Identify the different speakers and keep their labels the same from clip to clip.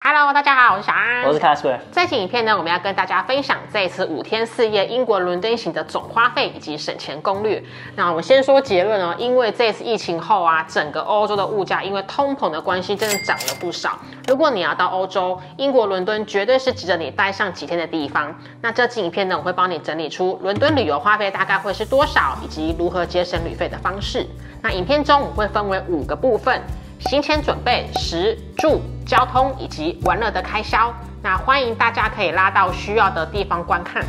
Speaker 1: Hello， 大家好，我是小安，
Speaker 2: 我是 Casper。
Speaker 1: 这期影片呢，我们要跟大家分享这一次5天4夜英国伦敦行的总花费以及省钱攻略。那我们先说结论哦，因为这次疫情后啊，整个欧洲的物价因为通膨的关系，真的涨了不少。如果你要到欧洲，英国伦敦绝对是值得你待上几天的地方。那这期影片呢，我会帮你整理出伦敦旅游花费大概会是多少，以及如何节省旅费的方式。那影片中我会分为5个部分。行前准备、食住、交通以及玩乐的开销，那欢迎大家可以拉到需要的地方观看。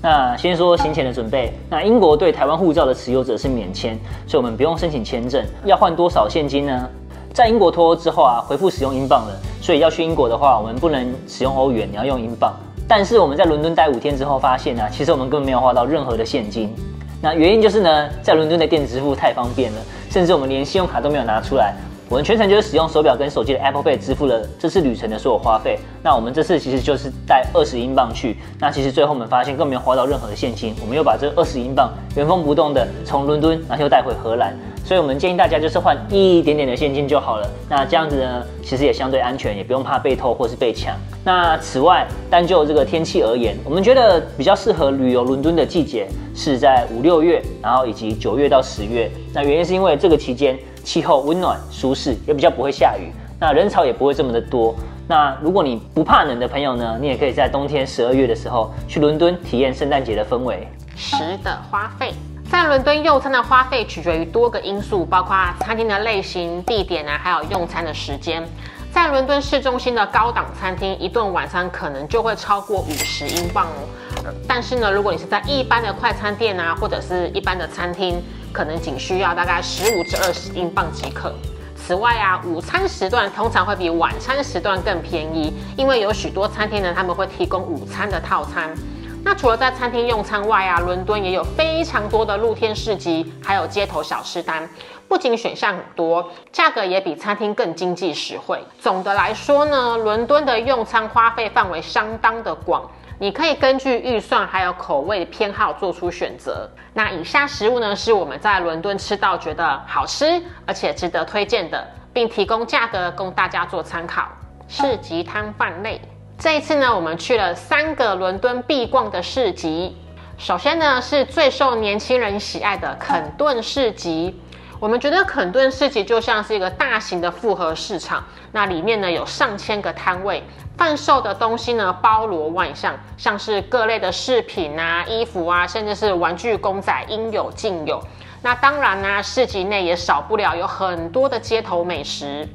Speaker 2: 那先说行前的准备。那英国对台湾护照的持有者是免签，所以我们不用申请签证。要换多少现金呢？在英国脱欧之后啊，恢复使用英镑了，所以要去英国的话，我们不能使用欧元，你要用英镑。但是我们在伦敦待5天之后发现啊，其实我们根本没有花到任何的现金。那原因就是呢，在伦敦的电子支付太方便了，甚至我们连信用卡都没有拿出来。我们全程就是使用手表跟手机的 Apple Pay 支付了这次旅程的所有花费。那我们这次其实就是带20英镑去，那其实最后我们发现根本没有花到任何的现金，我们又把这20英镑原封不动的从伦敦然后又带回荷兰。所以我们建议大家就是换一点点的现金就好了。那这样子呢，其实也相对安全，也不用怕被偷或是被抢。那此外，单就这个天气而言，我们觉得比较适合旅游伦敦的季节是在5、6月，然后以及9月到10月。那原因是因为这个期间气候温暖舒适，也比较不会下雨，那人潮也不会这么的多。那如果你不怕冷的朋友呢，你也可以在冬天12月的时候去伦敦体验圣诞节的氛围。
Speaker 1: 食的花费，在伦敦用餐的花费取决于多个因素，包括餐厅的类型、地点啊，还有用餐的时间。在伦敦市中心的高档餐厅，一顿晚餐可能就会超过50英镑哦。但是呢，如果你是在一般的快餐店啊，或者是一般的餐厅，可能仅需要大概15至20英镑即可。此外啊，午餐时段通常会比晚餐时段更便宜，因为有许多餐厅呢，他们会提供午餐的套餐。那除了在餐厅用餐外啊，伦敦也有非常多的露天市集，还有街头小吃摊。不仅选项很多，价格也比餐厅更经济实惠。总的来说呢，伦敦的用餐花费范围相当的广，你可以根据预算还有口味偏好做出选择。那以下食物呢，是我们在伦敦吃到觉得好吃而且值得推荐的，并提供价格供大家做参考。市集摊贩类，这一次呢，我们去了3个伦敦必逛的市集。首先呢，是最受年轻人喜爱的肯顿市集。我们觉得肯顿市集就像是一个大型的复合市场，那里面呢有上千个摊位，贩售的东西呢包罗万象，像是各类的饰品啊、衣服啊，甚至是玩具公仔，应有尽有。那当然呢，市集内也少不了有很多的街头美食。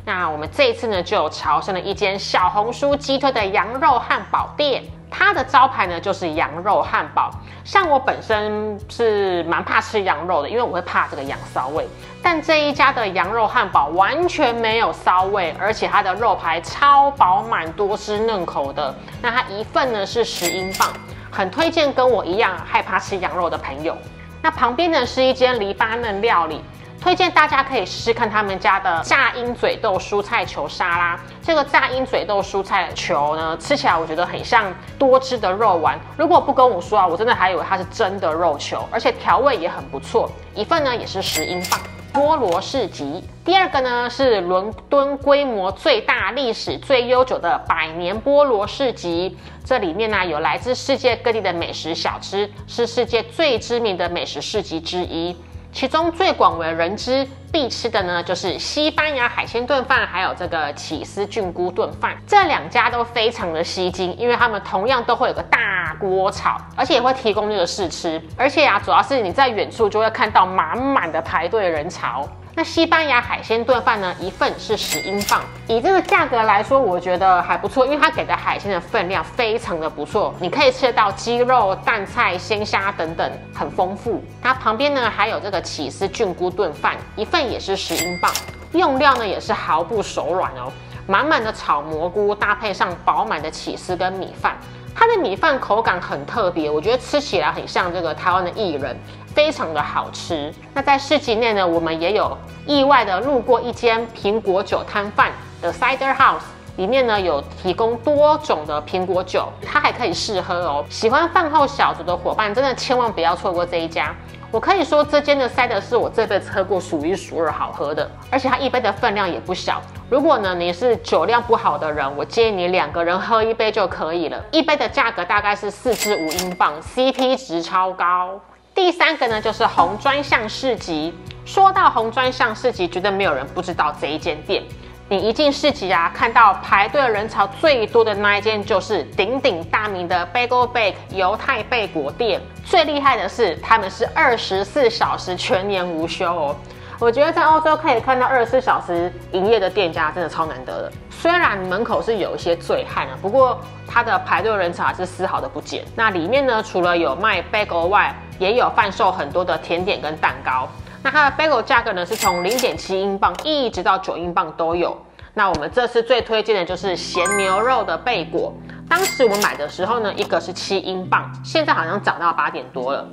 Speaker 1: 那我们这一次呢，就有朝圣了一间小红书激推的羊肉汉堡店，它的招牌呢就是羊肉汉堡。像我本身是蛮怕吃羊肉的，因为我会怕这个羊骚味。但这一家的羊肉汉堡完全没有骚味，而且它的肉排超饱满、多汁嫩口的。那它一份呢是10英镑，很推荐跟我一样害怕吃羊肉的朋友。那旁边呢是一间黎巴嫩料理。推荐大家可以试试看他们家的炸鹰嘴豆蔬菜球沙拉。这个炸鹰嘴豆蔬菜球呢，吃起来我觉得很像多汁的肉丸。如果不跟我说啊，我真的还以为它是真的肉球，而且调味也很不错。一份呢也是10英镑。菠萝市集，第二个呢是伦敦规模最大、历史最悠久的100年菠萝市集。这里面呢有来自世界各地的美食小吃，是世界最知名的美食市集之一。其中最广为人知必吃的呢，就是西班牙海鲜炖饭，还有这个起司菌菇炖饭。这2家都非常的吸睛，因为他们同样都会有个大锅炒，而且也会提供这个试吃。而且啊，主要是你在远处就会看到满满的排队人潮。那西班牙海鲜炖饭呢，一份是10英镑。以这个价格来说，我觉得还不错，因为它给的海鲜的分量非常的不错，你可以吃得到鸡肉、淡菜、鲜虾等等，很丰富。它旁边呢还有这个起司菌菇炖饭，一份也是10英镑。用料呢也是毫不手软哦，满满的炒蘑菇搭配上饱满的起司跟米饭。它的米饭口感很特别，我觉得吃起来很像这个台湾的薏仁，非常的好吃。那在市集内呢，我们也有意外的路过一间苹果酒摊贩的 Cider House， 里面呢有提供多种的苹果酒，它还可以试喝哦。喜欢饭后小酌的伙伴，真的千万不要错过这一家。我可以说这间的 cider 是我这辈子喝过数1数2好喝的，而且它一杯的分量也不小。如果呢你是酒量不好的人，我建议你2个人喝1杯就可以了。1杯的价格大概是4至5英镑 ，CP 值超高。第3个呢就是红砖巷市集。说到红砖巷市集，绝对没有人不知道这一间店。你一进市集啊，看到排队人潮最多的那一间就是鼎鼎大名的 Bagel Bake 犹太贝果店。最厉害的是，他们是24小时全年无休哦。我觉得在欧洲可以看到24小时营业的店家真的超难得的。虽然门口是有一些醉汉啊，不过它的排队人潮还是丝毫的不减。那里面呢，除了有卖 bagel 外，也有贩售很多的甜点跟蛋糕。那它的 bagel 价格呢是从0.7英镑一直到9英镑都有。那我们这次最推荐的就是咸牛肉的贝果。当时我们买的时候呢，一个是7英镑，现在好像涨到8点多了。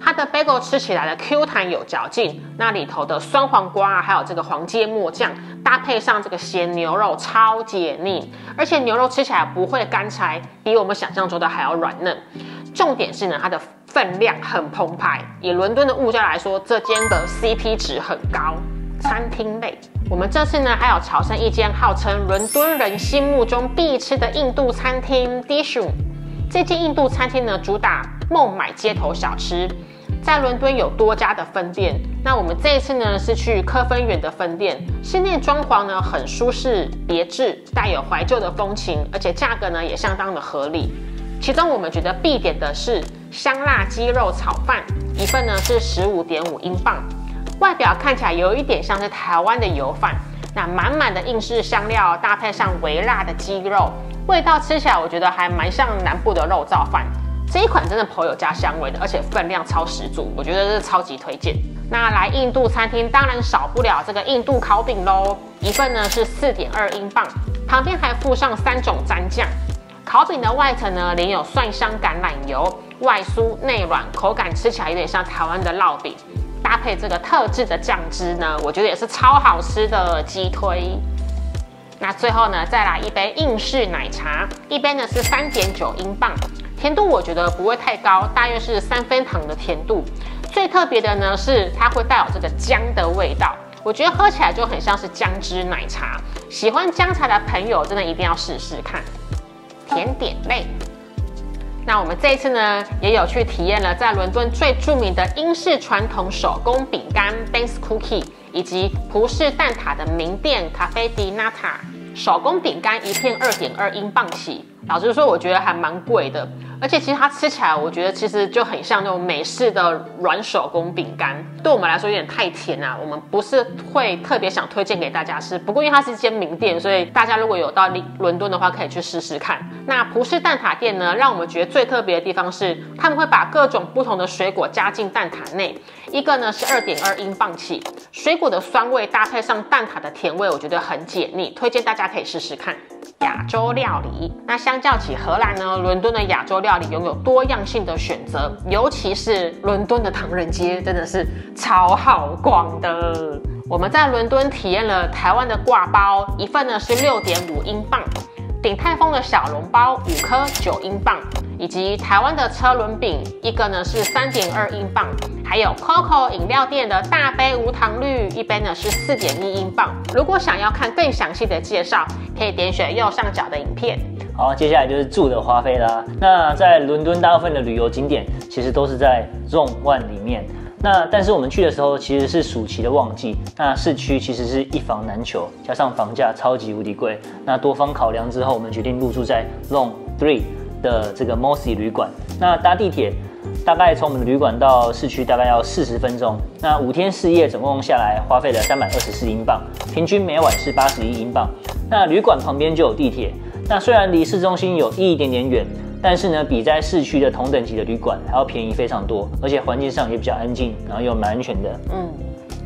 Speaker 1: 它的 bagel 吃起来的 Q 弹有嚼劲，那里头的酸黄瓜还有这个黄芥末酱，搭配上这个咸牛肉，超解腻。而且牛肉吃起来不会干柴，比我们想象中的还要软嫩。重点是呢，它的分量很澎湃。以伦敦的物价来说，这间的 CP 值很高。餐厅类，我们这次呢还有朝圣一间号称伦敦人心目中必吃的印度餐厅 Dishoom。这间印度餐厅呢主打孟买街头小吃，在伦敦有多家的分店。那我们这一次呢是去科芬园的分店，室内装潢呢很舒适别致，带有怀旧的风情，而且价格呢也相当的合理。其中我们觉得必点的是香辣鸡肉炒饭，一份呢是15.5英镑。外表看起来有一点像是台湾的油饭，那满满的印式香料搭配上微辣的鸡肉，味道吃起来我觉得还蛮像南部的肉燥饭。这一款真的颇有家乡味的，而且分量超十足，我觉得是超级推荐。那来印度餐厅当然少不了这个印度烤饼咯，一份呢是4.2英镑，旁边还附上3种蘸酱。烤饼的外层呢淋有蒜香橄榄油，外酥内软，口感吃起来有点像台湾的烙饼。搭配这个特制的酱汁呢，我觉得也是超好吃的鸡推。那最后呢，再来一杯印式奶茶，一杯呢是3.9英镑，甜度我觉得不会太高，大约是3分糖的甜度。最特别的呢是它会带有这个姜的味道，我觉得喝起来就很像是姜汁奶茶。喜欢姜茶的朋友真的一定要试试看。甜点类。那我们这一次呢，也有去体验了在伦敦最著名的英式传统手工饼干 Banks Cookie， 以及葡式蛋挞的名店 Cafe di Nata。手工饼干一片2.2英镑起，老实说，我觉得还蛮贵的。而且其实它吃起来，我觉得其实就很像那种美式的软手工饼干，对我们来说有点太甜啊，我们不是会特别想推荐给大家吃。不过因为它是一间名店，所以大家如果有到伦敦的话，可以去试试看。那葡式蛋挞店呢，让我们觉得最特别的地方是，他们会把各种不同的水果加进蛋挞内，一个呢是2.2英镑起，水果的酸味搭配上蛋挞的甜味，我觉得很解腻，推荐大家可以试试看。亚洲料理，那相较起荷兰呢，伦敦的亚洲料理拥有多样性的选择，尤其是伦敦的唐人街真的是超好逛的。我们在伦敦体验了台湾的挂包，一份呢是6.5英镑，鼎泰丰的小笼包5颗9英镑，以及台湾的车轮饼，一个呢是3.2英镑，还有 Coco 饮料店的大杯无糖绿，一杯呢是4.1英镑。如果想要看更详细的介绍，可以点选右上角的影片。
Speaker 2: 好，接下来就是住的花费啦。那在伦敦大部分的旅游景点其实都是在 Zone 1里面。但是我们去的时候其实是暑期的旺季，那市区其实是一房难求，加上房价超级无敌贵。那多方考量之后，我们决定入住在 Zone 3的这个 Mossy 旅馆。那搭地铁大概从我们的旅馆到市区大概要40分钟。那5天4夜总共下来花费了324英镑，平均每晚是81英镑。那旅馆旁边就有地铁，那虽然离市中心有一点点远，但是呢，比在市区的同等级的旅馆还要便宜非常多，而且环境上也比较安静，然后又蛮安全的。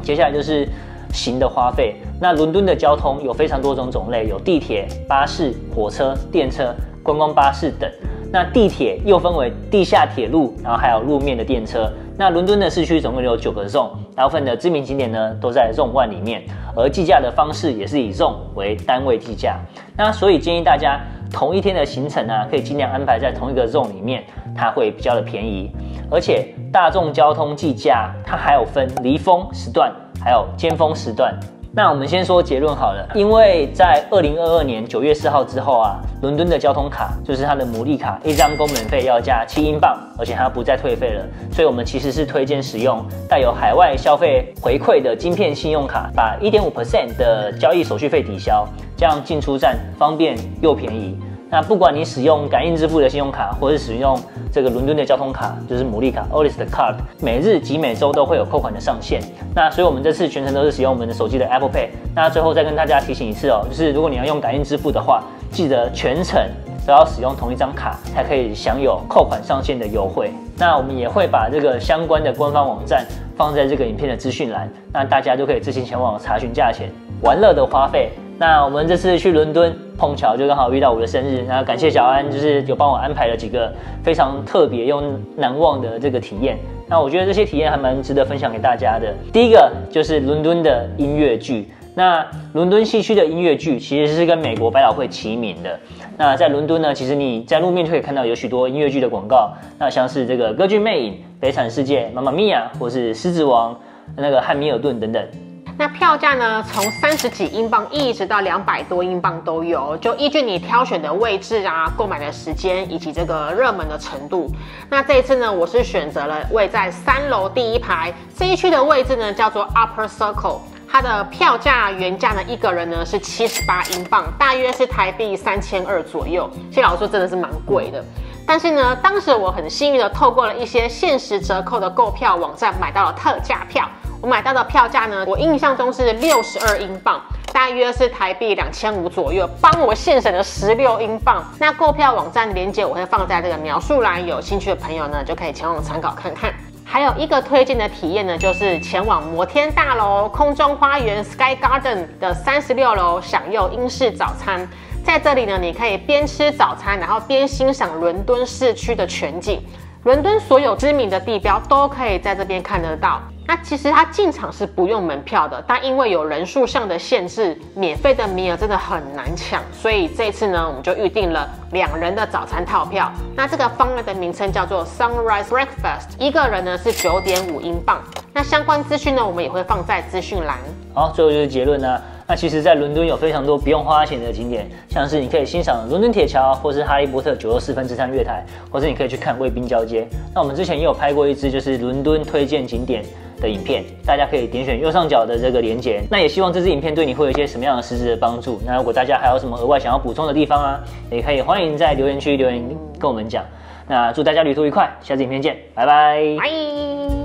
Speaker 2: 接下来就是行的花费。那伦敦的交通有非常多种种类，有地铁、巴士、火车、电车、观光巴士等。那地铁又分为地下铁路，然后还有路面的电车。那伦敦的市区总共有9个 zone， 大部分的知名景点呢都在 Zone 1里面，而计价的方式也是以 zone 为单位计价。那所以建议大家同一天的行程啊，可以尽量安排在同一个 zone 里面，它会比较的便宜。而且大众交通计价它还有分离峰时段，还有尖峰时段。那我们先说结论好了，因为在2022年9月4号之后啊，伦敦的交通卡就是它的牡蛎卡，一张工本费要加7英镑，而且它不再退费了，所以我们其实是推荐使用带有海外消费回馈的晶片信用卡，把1.5% 的交易手续费抵消，这样进出站方便又便宜。那不管你使用感应支付的信用卡，或是使用这个伦敦的交通卡，就是牡蛎卡 Oyster Card， 每日及每周都会有扣款的上限。那所以我们这次全程都是使用我们的手机的 Apple Pay。那最后再跟大家提醒一次哦，就是如果你要用感应支付的话，记得全程都要使用同一张卡，才可以享有扣款上限的优惠。那我们也会把这个相关的官方网站放在这个影片的资讯栏，那大家就可以自行前往查询价钱、玩乐的花费。那我们这次去伦敦碰巧就刚好遇到我的生日，那感谢小安，就是有帮我安排了几个非常特别又难忘的这个体验。那我觉得这些体验还蛮值得分享给大家的。第一个就是伦敦的音乐剧。那伦敦西区的音乐剧其实是跟美国百老汇齐名的。那在伦敦呢，其实你在路面就可以看到有许多音乐剧的广告，那像是这个《歌剧魅影》、《悲惨世界》、《妈妈咪呀》或是《狮子王》、那个《汉密尔顿》等等。
Speaker 1: 那票价呢，从30几英镑一直到200多英镑都有，就依据你挑选的位置啊、购买的时间以及这个热门的程度。那这一次呢，我是选择了位在3楼第1排这一区的位置呢，叫做 Upper Circle。它的票价原价呢，一个人呢是78英镑，大约是台币3200左右。其实老实说，真的是蛮贵的。但是呢，当时我很幸运的透过了一些限时折扣的购票网站买到了特价票。我买到的票价呢，我印象中是62英镑，大约是台币2500左右，帮我现省了16英镑。那购票网站连结我会放在这个描述栏，有兴趣的朋友呢就可以前往参考看看。还有一个推荐的体验呢，就是前往摩天大楼空中花园 Sky Garden 的36楼享用英式早餐。在这里呢，你可以边吃早餐，然后边欣赏伦敦市区的全景。伦敦所有知名的地标都可以在这边看得到。那其实它进场是不用门票的，但因为有人数上的限制，免费的名额真的很难抢，所以这次呢，我们就预定了2人的早餐套票。那这个方案的名称叫做 Sunrise Breakfast， 一个人呢是9.5英镑。那相关资讯呢，我们也会放在资讯栏。
Speaker 2: 好，最后就是结论呢。那其实，在伦敦有非常多不用花钱的景点，像是你可以欣赏伦敦铁桥，或是哈利波特964分之3月台，或是你可以去看卫兵交接。那我们之前也有拍过一支就是伦敦推荐景点的影片，大家可以点选右上角的这个连结。那也希望这支影片对你会有一些什么样的实质的帮助。那如果大家还有什么额外想要补充的地方啊，也可以欢迎在留言区留言跟我们讲。那祝大家旅途愉快，下次影片见，拜拜。
Speaker 1: 拜。